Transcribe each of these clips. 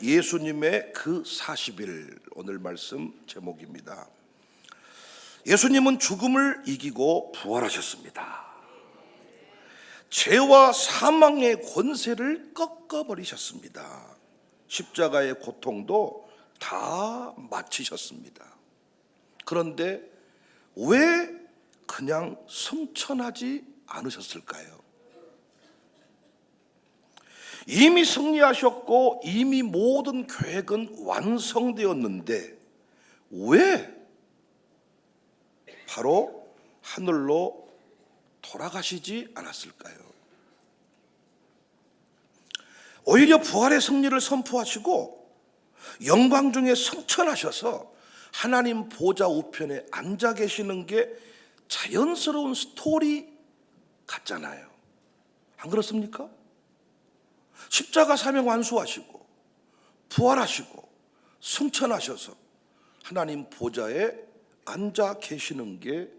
예수님의 그 40일, 오늘 말씀 제목입니다. 예수님은 죽음을 이기고 부활하셨습니다. 죄와 사망의 권세를 꺾어버리셨습니다. 십자가의 고통도 다 마치셨습니다. 그런데 왜 그냥 승천하지 않으셨을까요? 이미 승리하셨고 이미 모든 계획은 완성되었는데 왜 바로 하늘로 돌아가시지 않았을까요? 오히려 부활의 승리를 선포하시고 영광 중에 승천하셔서 하나님 보좌 우편에 앉아 계시는 게 자연스러운 스토리 같잖아요. 안 그렇습니까? 십자가 사명 완수하시고 부활하시고 승천하셔서 하나님 보좌에 앉아 계시는 게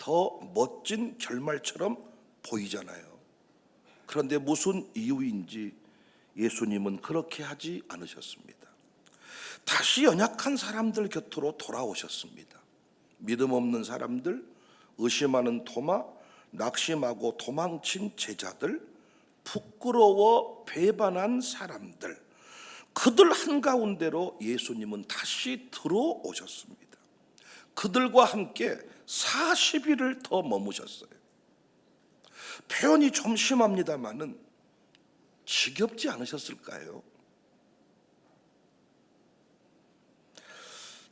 더 멋진 결말처럼 보이잖아요. 그런데 무슨 이유인지 예수님은 그렇게 하지 않으셨습니다. 다시 연약한 사람들 곁으로 돌아오셨습니다. 믿음 없는 사람들, 의심하는 토마, 낙심하고 도망친 제자들, 부끄러워 배반한 사람들, 그들 한가운데로 예수님은 다시 들어오셨습니다. 그들과 함께 40일을 더 머무셨어요. 표현이 좀 심합니다만은 지겹지 않으셨을까요?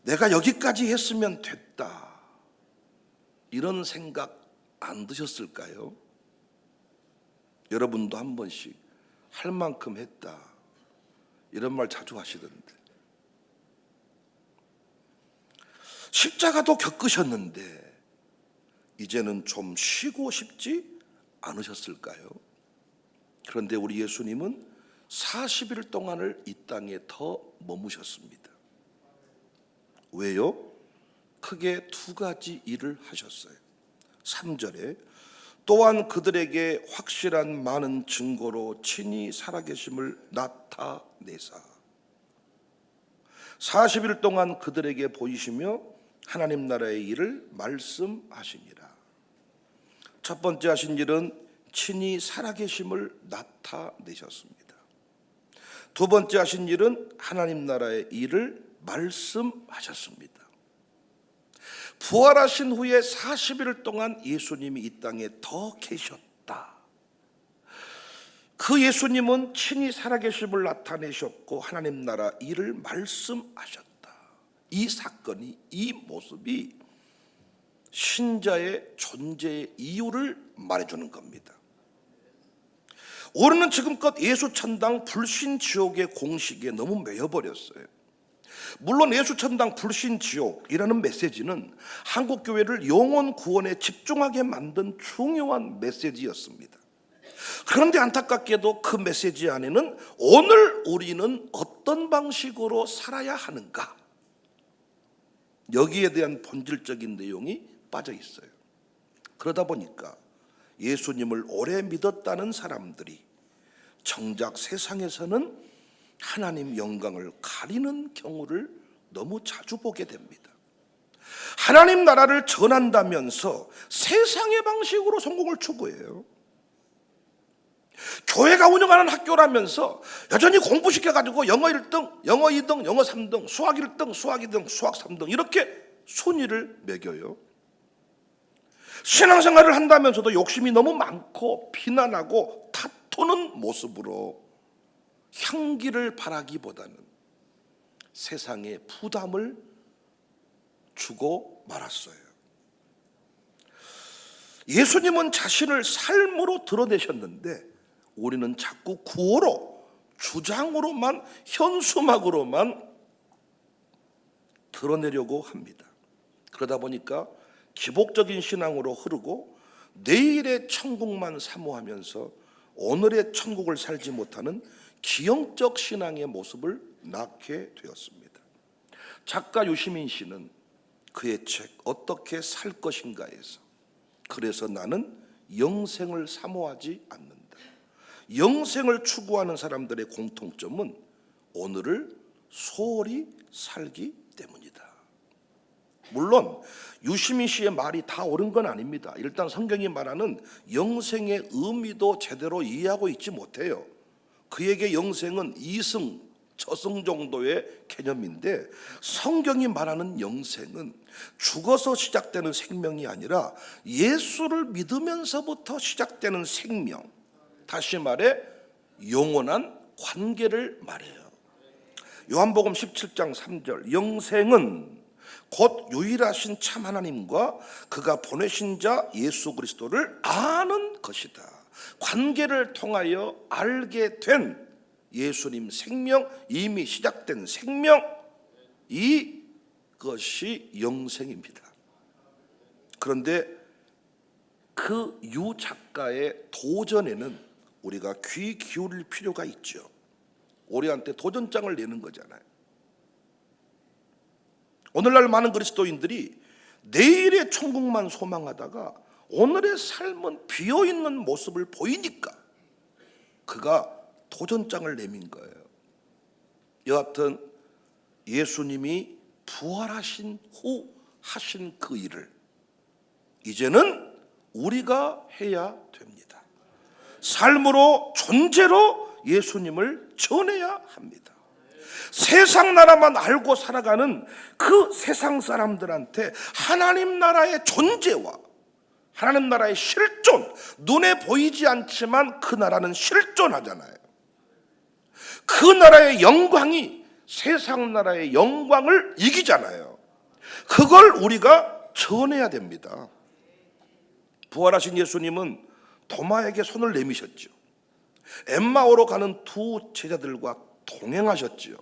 내가 여기까지 했으면 됐다, 이런 생각 안 드셨을까요? 여러분도 한 번씩 할 만큼 했다, 이런 말 자주 하시던데, 십자가도 겪으셨는데 이제는 좀 쉬고 싶지 않으셨을까요? 그런데 우리 예수님은 40일 동안을 이 땅에 더 머무셨습니다. 왜요? 크게 두 가지 일을 하셨어요. 3절에 또한 그들에게 확실한 많은 증거로 친히 살아계심을 나타내사 40일 동안 그들에게 보이시며 하나님 나라의 일을 말씀하시니라. 첫 번째 하신 일은 친히 살아계심을 나타내셨습니다. 두 번째 하신 일은 하나님 나라의 일을 말씀하셨습니다. 부활하신 후에 40일 동안 예수님이 이 땅에 더 계셨다. 그 예수님은 친히 살아계심을 나타내셨고 하나님 나라 일을 말씀하셨다. 이 사건이, 이 모습이 신자의 존재의 이유를 말해주는 겁니다. 우리는 지금껏 예수천당 불신지옥의 공식에 너무 매여버렸어요. 물론 예수천당 불신지옥이라는 메시지는 한국교회를 영혼 구원에 집중하게 만든 중요한 메시지였습니다. 그런데 안타깝게도 그 메시지 안에는 오늘 우리는 어떤 방식으로 살아야 하는가, 여기에 대한 본질적인 내용이 빠져 있어요. 그러다 보니까 예수님을 오래 믿었다는 사람들이 정작 세상에서는 하나님 영광을 가리는 경우를 너무 자주 보게 됩니다. 하나님 나라를 전한다면서 세상의 방식으로 성공을 추구해요. 교회가 운영하는 학교라면서 여전히 공부시켜가지고 영어 1등, 영어 2등, 영어 3등, 수학 1등, 수학 2등, 수학 3등 이렇게 순위를 매겨요. 신앙생활을 한다면서도 욕심이 너무 많고 비난하고 다투는 모습으로 향기를 바라기보다는 세상에 부담을 주고 말았어요. 예수님은 자신을 삶으로 드러내셨는데 우리는 자꾸 구호로, 주장으로만, 현수막으로만 드러내려고 합니다. 그러다 보니까 기복적인 신앙으로 흐르고 내일의 천국만 사모하면서 오늘의 천국을 살지 못하는 기형적 신앙의 모습을 낳게 되었습니다. 작가 유시민 씨는 그의 책 어떻게 살 것인가에서 그래서 나는 영생을 사모하지 않는다. 영생을 추구하는 사람들의 공통점은 오늘을 소홀히 살기 때문이다. 물론 유시민 씨의 말이 다 옳은 건 아닙니다. 일단 성경이 말하는 영생의 의미도 제대로 이해하고 있지 못해요. 그에게 영생은 이승, 저승 정도의 개념인데, 성경이 말하는 영생은 죽어서 시작되는 생명이 아니라 예수를 믿으면서부터 시작되는 생명, 다시 말해 영원한 관계를 말해요. 요한복음 17장 3절, 영생은 곧 유일하신 참 하나님과 그가 보내신 자 예수 그리스도를 아는 것이다. 관계를 통하여 알게 된 예수님 생명, 이미 시작된 생명, 이것이 영생입니다. 그런데 그 유 작가의 도전에는 우리가 귀 기울일 필요가 있죠. 우리한테 도전장을 내는 거잖아요. 오늘날 많은 그리스도인들이 내일의 천국만 소망하다가 오늘의 삶은 비어있는 모습을 보이니까 그가 도전장을 내민 거예요. 여하튼 예수님이 부활하신 후 하신 그 일을 이제는 우리가 해야 됩니다. 삶으로, 존재로 예수님을 전해야 합니다. 세상 나라만 알고 살아가는 그 세상 사람들한테 하나님 나라의 존재와 하나님 나라의 실존, 눈에 보이지 않지만 그 나라는 실존하잖아요. 그 나라의 영광이 세상 나라의 영광을 이기잖아요. 그걸 우리가 전해야 됩니다. 부활하신 예수님은 도마에게 손을 내미셨죠. 엠마오로 가는 두 제자들과 동행하셨지요.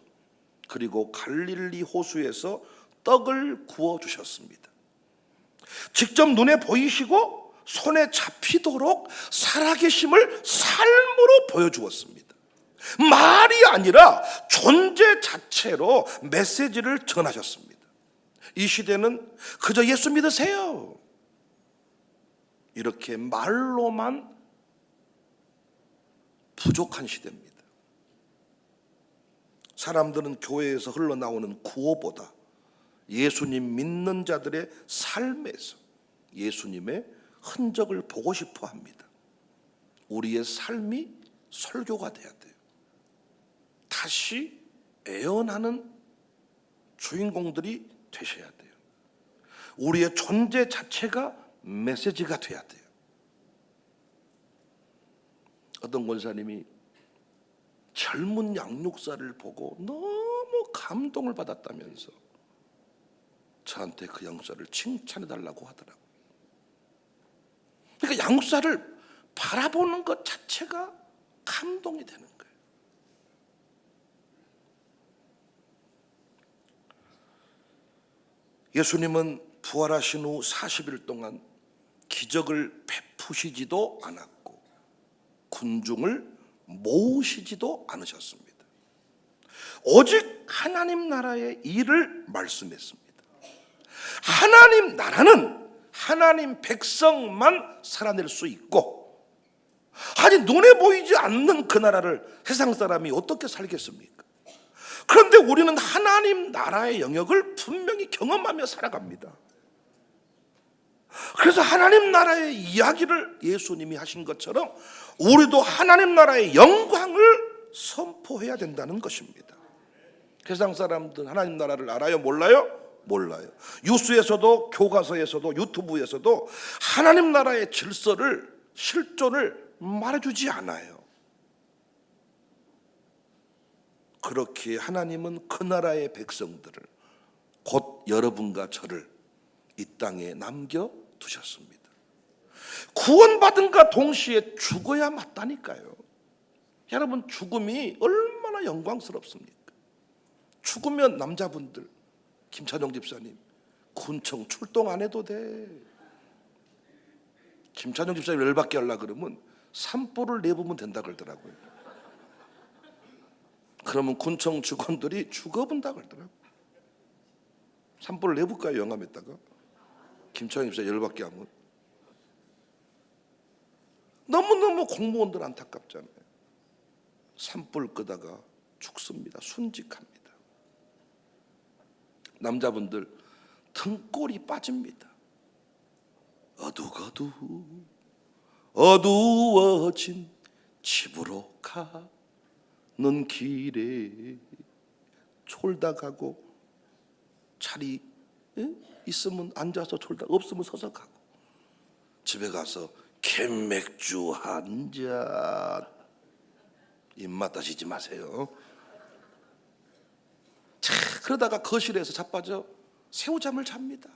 그리고 갈릴리 호수에서 떡을 구워 주셨습니다. 직접 눈에 보이시고 손에 잡히도록 살아계심을 삶으로 보여주었습니다. 말이 아니라 존재 자체로 메시지를 전하셨습니다. 이 시대는 그저 예수 믿으세요, 이렇게 말로만 부족한 시대입니다. 사람들은 교회에서 흘러나오는 구호보다 예수님 믿는 자들의 삶에서 예수님의 흔적을 보고 싶어 합니다. 우리의 삶이 설교가 돼야 돼요. 다시 애원하는 주인공들이 되셔야 돼요. 우리의 존재 자체가 메시지가 돼야 돼요. 어떤 권사님이 젊은 양육사를 보고 너무 감동을 받았다면서 저한테 그 양육사를 칭찬해달라고 하더라고요. 그러니까 양육사를 바라보는 것 자체가 감동이 되는 거예요. 예수님은 부활하신 후 40일 동안 기적을 베푸시지도 않았고 군중을 모으시지도 않으셨습니다. 오직 하나님 나라의 일을 말씀했습니다. 하나님 나라는 하나님 백성만 살아낼 수 있고, 아니 눈에 보이지 않는 그 나라를 세상 사람이 어떻게 살겠습니까? 그런데 우리는 하나님 나라의 영역을 분명히 경험하며 살아갑니다. 그래서 하나님 나라의 이야기를 예수님이 하신 것처럼 우리도 하나님 나라의 영광을 선포해야 된다는 것입니다. 세상 사람들은 하나님 나라를 알아요? 몰라요? 몰라요. 뉴스에서도 교과서에서도 유튜브에서도 하나님 나라의 질서를, 실존을 말해주지 않아요. 그렇게 하나님은 그 나라의 백성들을, 곧 여러분과 저를 이 땅에 남겨두셨습니다. 구원받은가 동시에 죽어야 맞다니까요. 여러분, 죽음이 얼마나 영광스럽습니까? 죽으면 남자분들, 김찬영 집사님, 군청 출동 안 해도 돼. 김찬영 집사님 열받게 하려고 그러면 산불을 내보면 된다 그러더라고요. 그러면 군청 직원들이 죽어본다 그러더라고요. 산불을 내볼까요? 영암에다가? 김찬영 집사 열받게 하면. 너무너무 공무원들 안타깝잖아요. 산불 끄다가 죽습니다. 순직합니다. 남자분들 등골이 빠집니다. 어두워진 집으로 가는 길에 졸다가고, 자리 있으면 앉아서 졸다, 없으면 서서 가고, 집에 가서 캔맥주 한 잔. 입맛 다시지 마세요. 자, 그러다가 거실에서 자빠져 새우잠을 잡니다.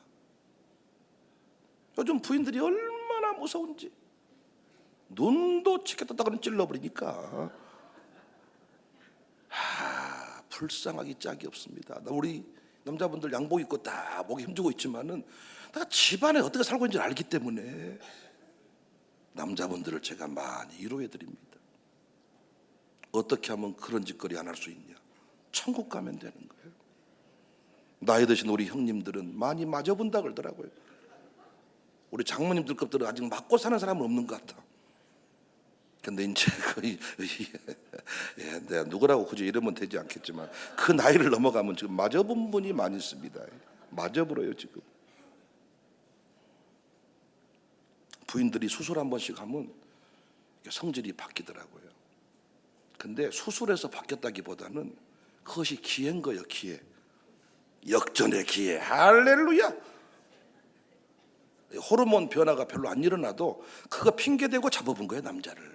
요즘 부인들이 얼마나 무서운지. 눈도 치켜떴다가는 찔러버리니까 불쌍하기 짝이 없습니다. 우리 남자분들 양복 입고 딱 목에 힘주고 있지만은 내가 집안에 어떻게 살고 있는지 알기 때문에 남자분들을 제가 많이 위로해 드립니다. 어떻게 하면 그런 짓거리 안 할 수 있냐? 천국 가면 되는 거예요. 나이 드신 우리 형님들은 많이 맞아본다 그러더라고요. 우리 장모님들 급들은 아직 맞고 사는 사람은 없는 것 같아. 근데 이제 거의 내가 누구라고 굳이 이러면 되지 않겠지만 그 나이를 넘어가면 지금 맞아본 분이 많이 있습니다. 맞아버려요 지금. 부인들이 수술 한 번씩 하면 성질이 바뀌더라고요. 근데 수술해서 바뀌었다기보다는 그것이 기회인 거예요. 기회. 역전의 기회. 할렐루야. 호르몬 변화가 별로 안 일어나도 그거 핑계대고 잡아본 거예요, 남자를.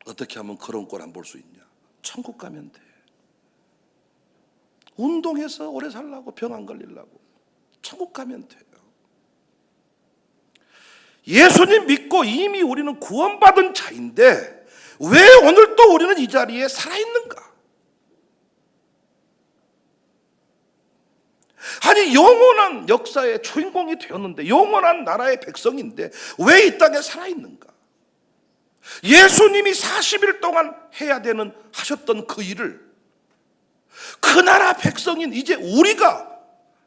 어떻게 하면 그런 꼴 안 볼 수 있냐? 천국 가면 돼. 운동해서 오래 살라고, 병 안 걸리려고. 천국 가면 돼요. 예수님 믿고 이미 우리는 구원받은 자인데 왜 오늘 또 우리는 이 자리에 살아있는가? 아니, 영원한 역사의 주인공이 되었는데, 영원한 나라의 백성인데 왜 이 땅에 살아있는가? 예수님이 40일 동안 해야 되는, 하셨던 그 일을 그 나라 백성인 이제 우리가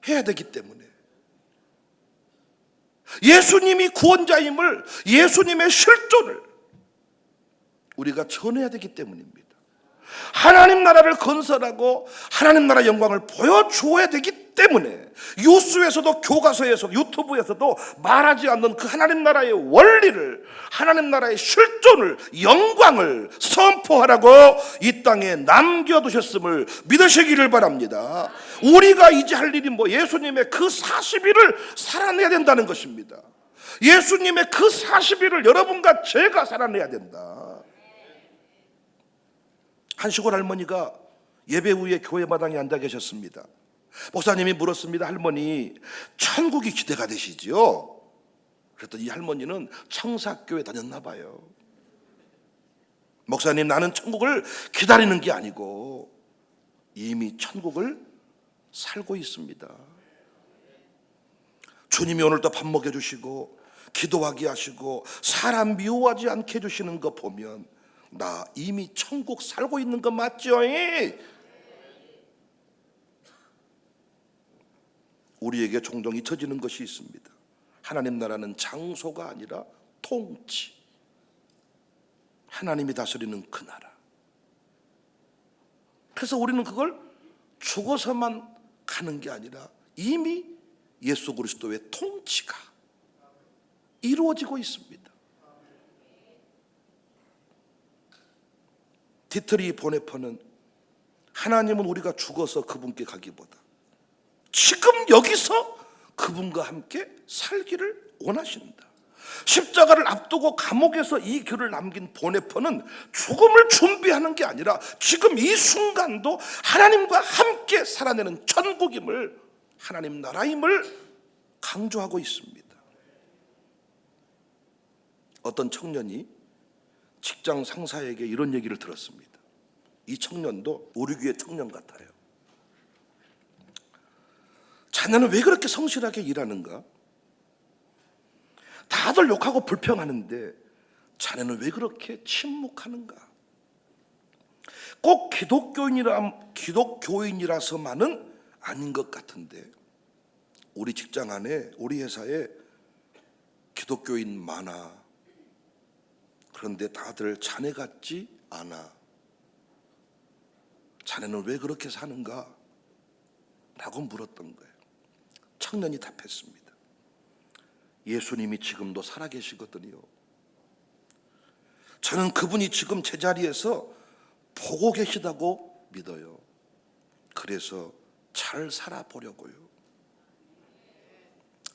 해야 되기 때문에, 예수님이 구원자임을, 예수님의 실존을 우리가 전해야 되기 때문입니다. 하나님 나라를 건설하고 하나님 나라 영광을 보여주어야 되기 때문에 뉴스에서도, 교과서에서도, 유튜브에서도 말하지 않는 그 하나님 나라의 원리를, 하나님 나라의 실존을, 영광을 선포하라고 이 땅에 남겨두셨음을 믿으시기를 바랍니다. 우리가 이제 할 일이 예수님의 그 40일을 살아내야 된다는 것입니다. 예수님의 그 40일을 여러분과 제가 살아내야 된다. 한 시골 할머니가 예배 후에 교회 마당에 앉아 계셨습니다. 목사님이 물었습니다. 할머니, 천국이 기대가 되시지요? 그랬더니 이 할머니는 청사교회 다녔나 봐요. 목사님, 나는 천국을 기다리는 게 아니고 이미 천국을 살고 있습니다. 주님이 오늘도 밥 먹여주시고 기도하게 하시고 사람 미워하지 않게 해주시는 거 보면 나 이미 천국 살고 있는 거 맞죠? 우리에게 종종 잊혀지는 것이 있습니다. 하나님 나라는 장소가 아니라 통치, 하나님이 다스리는 그 나라. 그래서 우리는 그걸 죽어서만 가는 게 아니라 이미 예수 그리스도의 통치가 이루어지고 있습니다. 디트리 보네퍼는 하나님은 우리가 죽어서 그분께 가기보다 지금 여기서 그분과 함께 살기를 원하신다. 십자가를 앞두고 감옥에서 이 글을 남긴 보네퍼는 죽음을 준비하는 게 아니라 지금 이 순간도 하나님과 함께 살아내는 천국임을, 하나님 나라임을 강조하고 있습니다. 어떤 청년이 직장 상사에게 이런 얘기를 들었습니다. 이 청년도 우리 교회 청년 같아요. 자네는 왜 그렇게 성실하게 일하는가? 다들 욕하고 불평하는데 자네는 왜 그렇게 침묵하는가? 꼭 기독교인이라서만은 아닌 것 같은데 우리 직장 안에, 우리 회사에 기독교인 많아. 그런데 다들 자네 같지 않아. 자네는 왜 그렇게 사는가? 라고 물었던 거예요. 청년이 답했습니다. 예수님이 지금도 살아계시거든요. 저는 그분이 지금 제자리에서 보고 계시다고 믿어요. 그래서 잘 살아보려고요.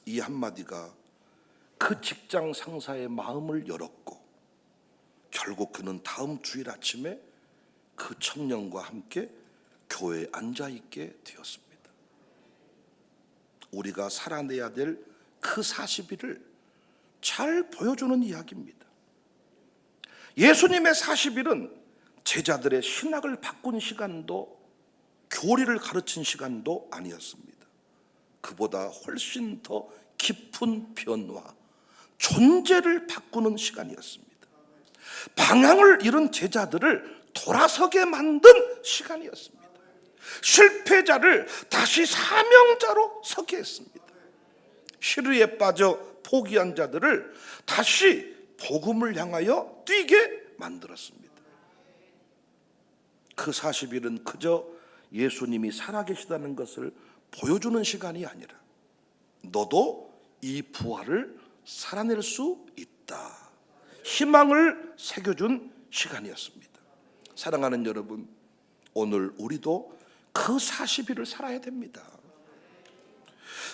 이 한마디가 그 직장 상사의 마음을 열었고, 결국 그는 다음 주일 아침에 그 청년과 함께 교회에 앉아있게 되었습니다. 우리가 살아내야 될 그 40일을 잘 보여주는 이야기입니다. 예수님의 40일은 제자들의 신학을 바꾼 시간도, 교리를 가르친 시간도 아니었습니다. 그보다 훨씬 더 깊은 변화, 존재를 바꾸는 시간이었습니다. 방향을 잃은 제자들을 돌아서게 만든 시간이었습니다. 실패자를 다시 사명자로 서게 했습니다. 시르에 빠져 포기한 자들을 다시 복음을 향하여 뛰게 만들었습니다. 그 40일은 그저 예수님이 살아계시다는 것을 보여주는 시간이 아니라 너도 이 부활을 살아낼 수 있다, 희망을 새겨준 시간이었습니다. 사랑하는 여러분, 오늘 우리도 그 40일을 살아야 됩니다.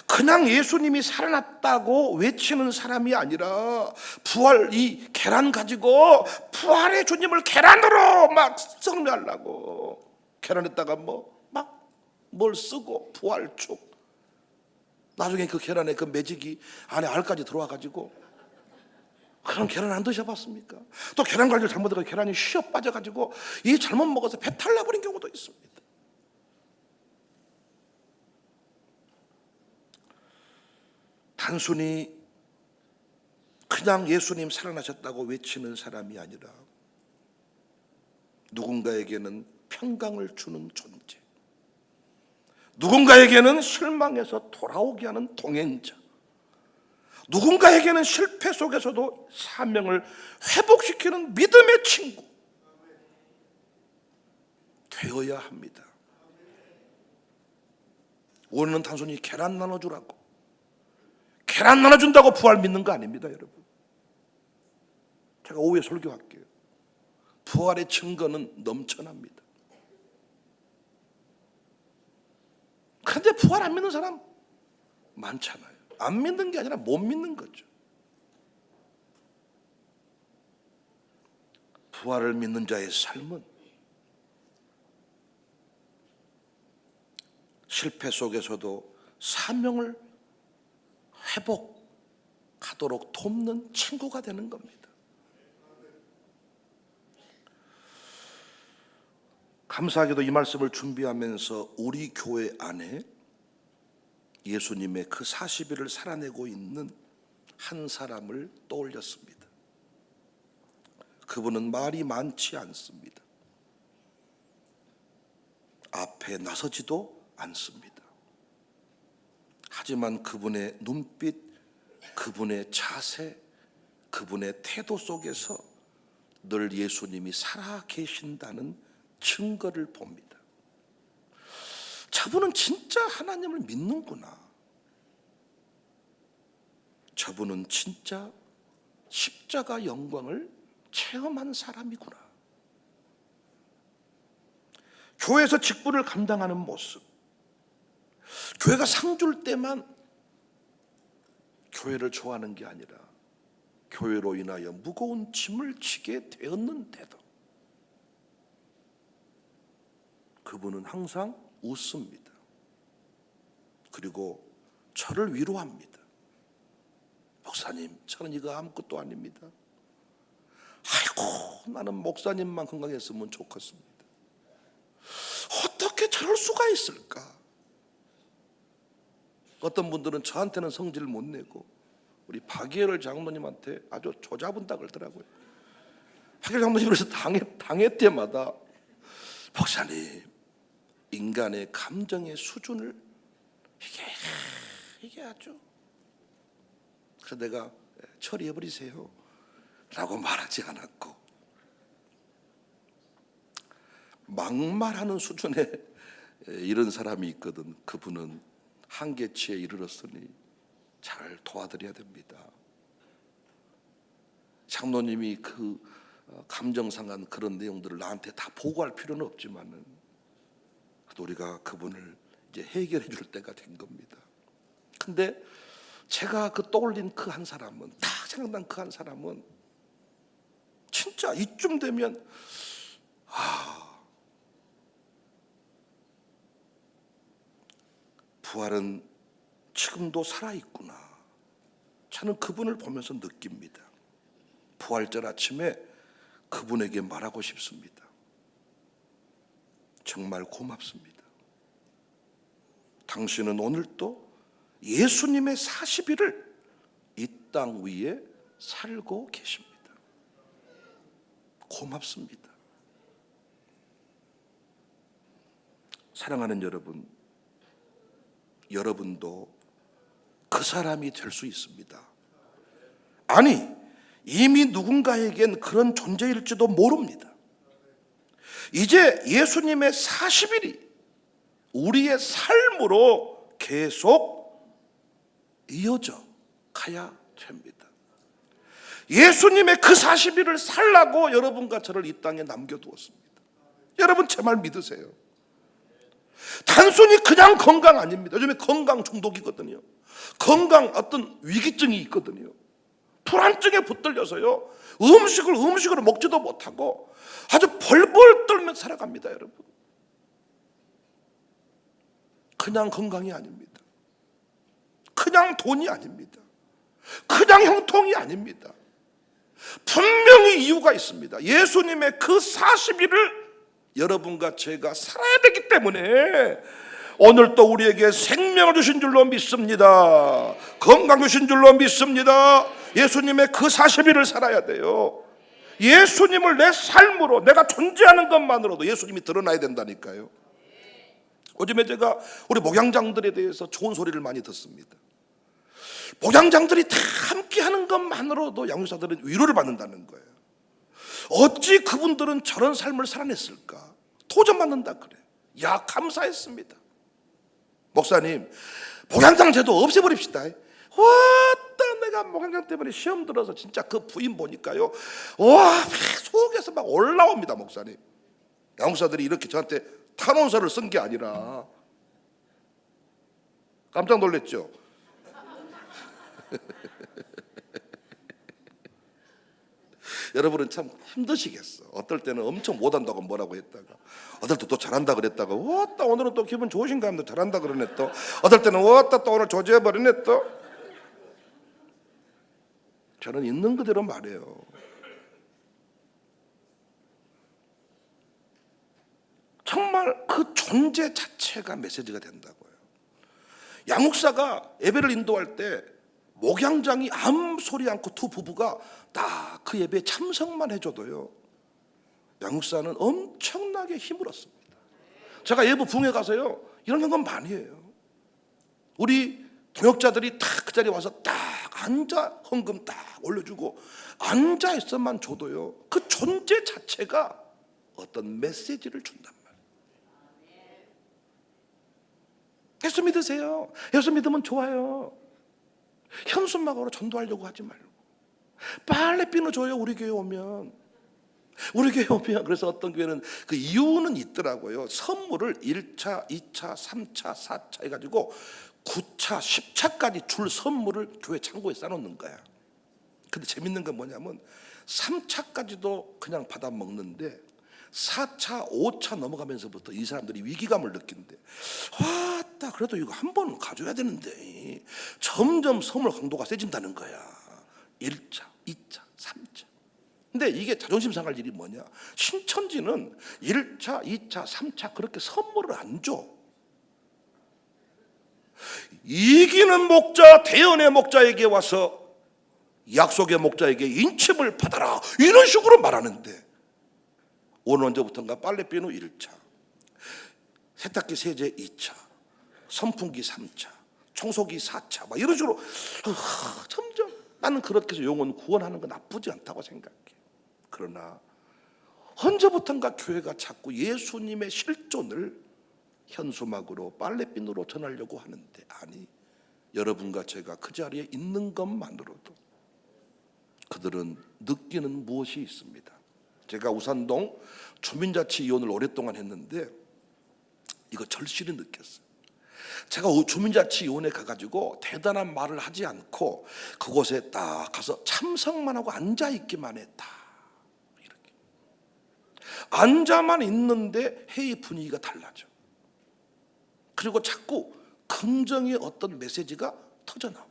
그냥 예수님이 살아났다고 외치는 사람이 아니라 부활, 이 계란 가지고 부활의 주님을 계란으로 막 썩내려고, 계란에다가 막 뭘 쓰고 부활축, 나중에 그 계란에 그 매직이 안에 알까지 들어와 가지고, 그럼 계란 안 드셔봤습니까? 또 계란 관리를 잘못해서 계란이 쉬어 빠져가지고 이 잘못 먹어서 배탈 나버린 경우도 있습니다. 단순히 그냥 예수님 살아나셨다고 외치는 사람이 아니라 누군가에게는 평강을 주는 존재, 누군가에게는 실망해서 돌아오게 하는 동행자, 누군가에게는 실패 속에서도 사명을 회복시키는 믿음의 친구 되어야 합니다. 우리는 단순히 계란 나눠주라고, 계란 나눠준다고 부활 믿는 거 아닙니다, 여러분. 제가 오후에 설교할게요. 부활의 증거는 넘쳐납니다. 그런데 부활 안 믿는 사람 많잖아요. 안 믿는 게 아니라 못 믿는 거죠. 부활을 믿는 자의 삶은 실패 속에서도 사명을 회복하도록 돕는 친구가 되는 겁니다. 감사하게도 이 말씀을 준비하면서 우리 교회 안에 예수님의 그 40일을 살아내고 있는 한 사람을 떠올렸습니다. 그분은 말이 많지 않습니다. 앞에 나서지도 않습니다. 하지만 그분의 눈빛, 그분의 자세, 그분의 태도 속에서 늘 예수님이 살아 계신다는 증거를 봅니다. 저분은 진짜 하나님을 믿는구나. 저분은 진짜 십자가 영광을 체험한 사람이구나. 교회에서 직분을 감당하는 모습, 교회가 상 줄 때만 교회를 좋아하는 게 아니라 교회로 인하여 무거운 짐을 지게 되었는데도 그분은 항상 웃습니다. 그리고 저를 위로합니다. 목사님, 저는 이거 아무것도 아닙니다. 아이고, 나는 목사님만 건강했으면 좋겠습니다. 어떻게 저럴 수가 있을까? 어떤 분들은 저한테는 성질을 못 내고 우리 박예열 장로님한테 아주 조잡은다 그러더라고요. 박예열 장로님 그래서 당회 때마다 목사님, 인간의 감정의 수준을 이게 아주, 그래서 내가 처리해버리세요 라고 말하지 않았고, 막말하는 수준의 이런 사람이 있거든. 그분은 한계치에 이르렀으니 잘 도와드려야 됩니다. 장로님이 그 감정 상한 그런 내용들을 나한테 다 보고할 필요는 없지만은 우리가 그분을 이제 해결해 줄 때가 된 겁니다. 근데 제가 그 떠올린 그 한 사람은, 딱 생각난 그 한 사람은 진짜 이쯤 되면 부활은 지금도 살아있구나. 저는 그분을 보면서 느낍니다. 부활절 아침에 그분에게 말하고 싶습니다. 정말 고맙습니다. 당신은 오늘도 예수님의 40일을 이 땅 위에 살고 계십니다. 고맙습니다. 사랑하는 여러분, 여러분도 그 사람이 될 수 있습니다. 아니, 이미 누군가에겐 그런 존재일지도 모릅니다. 이제 예수님의 40일이 우리의 삶으로 계속 이어져 가야 됩니다. 예수님의 그 40일을 살라고 여러분과 저를 이 땅에 남겨두었습니다. 여러분 제 말 믿으세요. 단순히 그냥 건강 아닙니다. 요즘에 건강 중독이거든요. 건강 어떤 위기증이 있거든요. 불안증에 붙들려서요, 음식을 먹지도 못하고 아주 벌벌 떨며 살아갑니다. 여러분, 그냥 건강이 아닙니다. 그냥 돈이 아닙니다. 그냥 형통이 아닙니다. 분명히 이유가 있습니다. 예수님의 그 40일을 여러분과 제가 살아야 되기 때문에 오늘 또 우리에게 생명을 주신 줄로 믿습니다. 건강 주신 줄로 믿습니다. 예수님의 그 40일을 살아야 돼요. 예수님을 내 삶으로, 내가 존재하는 것만으로도 예수님이 드러나야 된다니까요. 요즘에 제가 우리 목양장들에 대해서 좋은 소리를 많이 듣습니다. 목양장들이 다 함께 하는 것만으로도 양육사들은 위로를 받는다는 거예요. 어찌 그분들은 저런 삶을 살아냈을까? 도전받는다 그래. 야, 감사했습니다. 목사님, 목양장 제도 없애버립시다. 왔다, 내가 목양장 때문에 시험 들어서 진짜 그 부인 보니까요, 와, 속에서 막 올라옵니다. 목사님, 양육사들이 이렇게 저한테 탄원서를 쓴 게 아니라. 깜짝 놀랐죠? 여러분은 참 힘드시겠어. 어떨 때는 엄청 못한다고 뭐라고 했다가, 어떨 때 또 잘한다 그랬다가, 왔다 오늘은 또 기분 좋으신가 하면 잘한다 그러네 또. 어떨 때는 왔다 또 오늘 조지해버리네 또. 저는 있는 그대로 말해요. 정말 그 존재 자체가 메시지가 된다고요. 양육사가 예배를 인도할 때 목양장이 아무 소리 않고 두 부부가 다 그 예배에 참석만 해줘도요, 양육사는 엄청나게 힘을 얻습니다. 제가 예부 부흥회 가서요, 이런 경험 많이 해요. 우리 동역자들이 딱 그 자리에 와서 딱 앉아 헌금 딱 올려주고 앉아 있어만 줘도요, 그 존재 자체가 어떤 메시지를 준단 말이에요. 예수 믿으세요. 예수 믿으면 좋아요. 현수막으로 전도하려고 하지 말고 빨래비누 줘요. 우리 교회 오면. 그래서 어떤 교회는 그 이유는 있더라고요. 선물을 1차, 2차, 3차, 4차 해가지고 9차, 10차까지 줄 선물을 교회 창고에 싸놓는 거야. 근데 재밌는 건 뭐냐면 3차까지도 그냥 받아 먹는데 4차, 5차 넘어가면서부터 이 사람들이 위기감을 느낀대. 왔다, 그래도 이거 한 번은 가져야 되는데 점점 선물 강도가 세진다는 거야. 1차, 2차, 3차. 근데 이게 자존심 상할 일이 뭐냐, 신천지는 1차, 2차, 3차 그렇게 선물을 안 줘. 이기는 목자, 대언의 목자에게 와서 약속의 목자에게 인침을 받아라, 이런 식으로 말하는데, 오늘 언제부턴가 빨래비누 1차, 세탁기 세제 2차, 선풍기 3차, 청소기 4차, 막 이런 식으로 점점. 나는 그렇게 해서 영혼 구원하는 건 나쁘지 않다고 생각해. 그러나 언제부턴가 교회가 자꾸 예수님의 실존을 현수막으로 빨래비누로 전하려고 하는데, 아니, 여러분과 제가 그 자리에 있는 것만으로도 그들은 느끼는 무엇이 있습니다. 제가 우산동 주민자치위원을 오랫동안 했는데 이거 절실히 느꼈어요. 제가 주민자치위원회 가가지고 대단한 말을 하지 않고 그곳에 딱 가서 참석만 하고 앉아있기만 했다. 이렇게 앉아만 있는데 회의 분위기가 달라져. 그리고 자꾸 긍정의 어떤 메시지가 터져나와.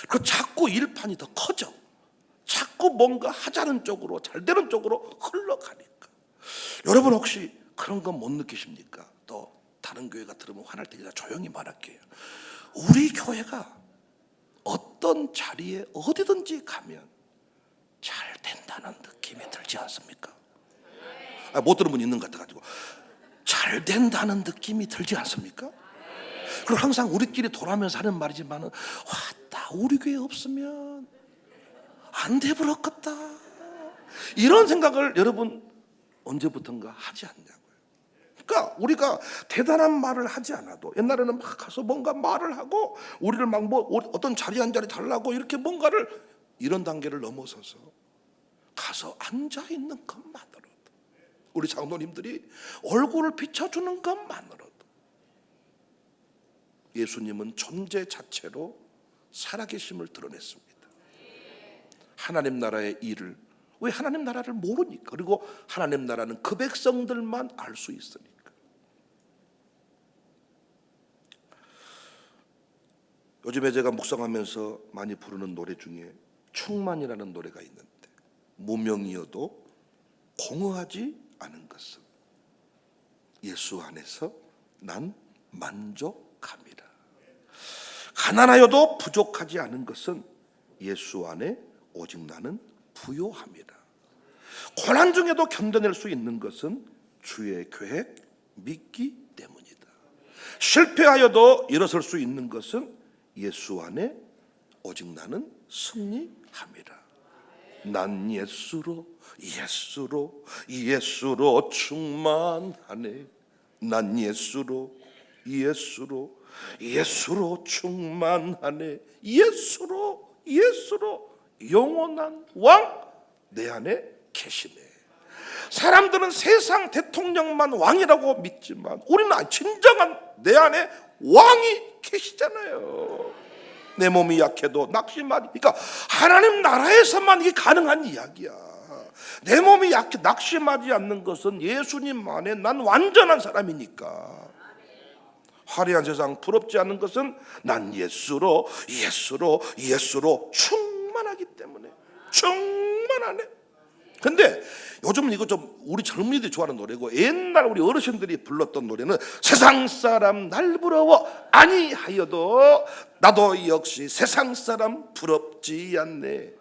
그리고 자꾸 일판이 더 커져. 자꾸 뭔가 하자는 쪽으로, 잘 되는 쪽으로 흘러가니까. 여러분 혹시 그런 건 못 느끼십니까? 또 다른 교회가 들으면 화날 테니까 조용히 말할게요. 우리 교회가 어떤 자리에 어디든지 가면 잘 된다는 느낌이 들지 않습니까? 못 들은 분 있는 것 같아가지고. 잘 된다는 느낌이 들지 않습니까? 그리고 항상 우리끼리 돌아가면서 하는 말이지만, 왔다 우리 교회 없으면 안 돼버렸겠다, 이런 생각을 여러분 언제부턴가 하지 않냐고요. 그러니까 우리가 대단한 말을 하지 않아도, 옛날에는 막 가서 뭔가 말을 하고 우리를 막 어떤 자리 한 자리 달라고 이렇게 뭔가를, 이런 단계를 넘어서서 가서 앉아 있는 것만으로도, 우리 장로님들이 얼굴을 비춰주는 것만으로도 예수님은 존재 자체로 살아계심을 드러냈습니다. 하나님 나라의 일을, 왜 하나님 나라를 모르니까. 그리고 하나님 나라는 그 백성들만 알 수 있으니까. 요즘에 제가 묵상하면서 많이 부르는 노래 중에 충만이라는 노래가 있는데, 무명이어도 공허하지 않은 것은 예수 안에서 난 만족함이라. 가난하여도 부족하지 않은 것은 예수 안에 오직 나는 부요함이라. 고난 중에도 견뎌낼 수 있는 것은 주의 계획 믿기 때문이다. 실패하여도 일어설 수 있는 것은 예수 안에 오직 나는 승리함이라. 난 예수로 충만하네. 난 예수로 충만하네. 예수로 영원한 왕 내 안에 계시네. 사람들은 세상 대통령만 왕이라고 믿지만 우리는 진정한 내 안에 왕이 계시잖아요. 내 몸이 약해도 낙심하지. 그러니까 하나님 나라에서만 이게 가능한 이야기야. 내 몸이 약해 낙심하지 않는 것은 예수님 안에 난 완전한 사람이니까. 화려한 세상 부럽지 않는 것은 난 예수로 충만하기 때문에. 충만하네. 근데 요즘은 이거 좀 우리 젊은이들이 좋아하는 노래고, 옛날 우리 어르신들이 불렀던 노래는 세상 사람 날 부러워 아니하여도 나도 역시 세상 사람 부럽지 않네.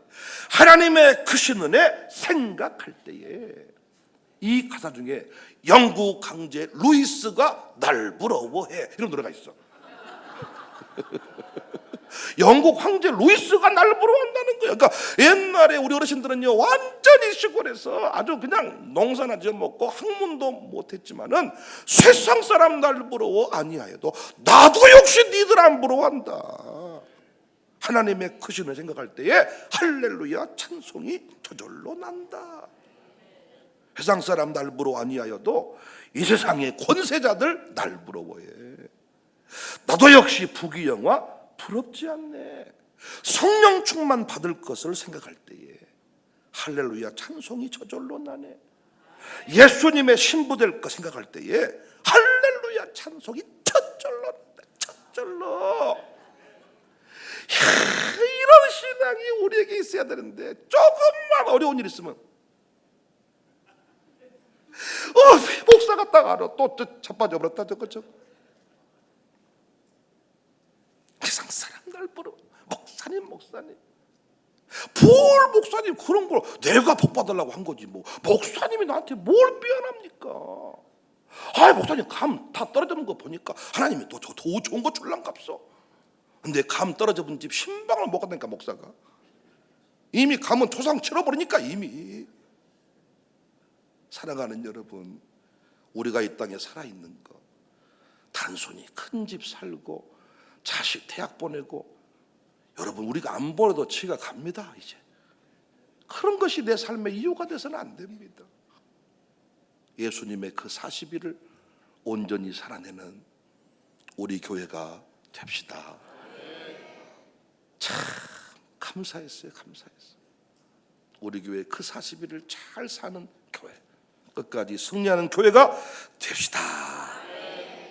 하나님의 크신 은혜 생각할 때에, 이 가사 중에 영국 강제 루이스가 날 부러워해, 이런 노래가 있어. 영국 황제 루이스가 날 부러워한다는 거예요. 그러니까 옛날에 우리 어르신들은요, 완전히 시골에서 아주 그냥 농사나 지어먹고 학문도 못했지만은 세상 사람 날 부러워 아니하여도 나도 역시 니들 안 부러워한다. 하나님의 크신을 생각할 때에 할렐루야 찬송이 저절로 난다. 세상 사람 날 부러워 아니하여도 이 세상의 권세자들 날 부러워해. 나도 역시 부귀영화 부럽지 않네. 성령 충만 받을 것을 생각할 때에 할렐루야 찬송이 저절로 나네. 예수님의 신부될 것 생각할 때에 할렐루야 찬송이 저절로 난다. 저절로. 이런 신앙이 우리에게 있어야 되는데, 조금만 어려운 일 있으면 목사가 딱 알아. 또 자빠져 버렸다. 저거 세상 사람 날 부러. 목사님 뭘 목사님 그런 걸 내가 복 받으려고 한 거지, 뭐 목사님이 나한테 뭘 미안합니까? 목사님 감 다 떨어지는 거 보니까 하나님이 더 좋은 거 줄란갑서. 근데 감 떨어져본 집 신방을 못 갔다니까. 목사가 이미 감은 토상 치러버리니까. 이미 사랑하는 여러분, 우리가 이 땅에 살아있는 거 단순히 큰 집 살고 자식 대학 보내고, 여러분 우리가 안 벌어도 지가 갑니다. 이제 그런 것이 내 삶의 이유가 돼서는 안 됩니다. 예수님의 그 40일을 온전히 살아내는 우리 교회가 됩시다. 참 감사했어요. 감사했어요. 우리 교회 그 40일을 잘 사는 교회, 끝까지 승리하는 교회가 됩시다.